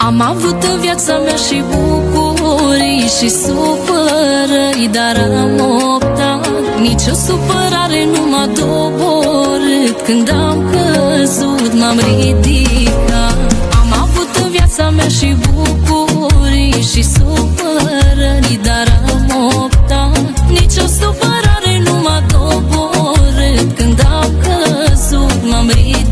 Am avut în viața mea și bucurii și supărări, dar am optat. Nici o supărare nu m-a doborât. Când am căzut m-am ridicat. Am avut în viața mea și bucurii și supărări, dar am optat. Nici o supărare nu m-a doborât. Când am căzut m-am ridicat.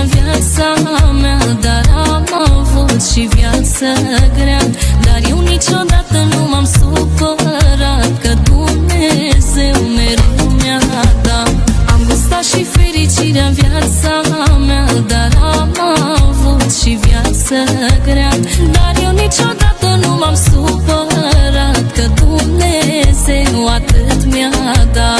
În viața mea, dar am avut și viață grea. Dar eu niciodată nu m-am supărat, că Dumnezeu mereu mi-a dat. Am gustat și fericirea în viața mea, dar am avut și viață grea. Dar eu niciodată nu m-am supărat, că Dumnezeu atât mi-a dat.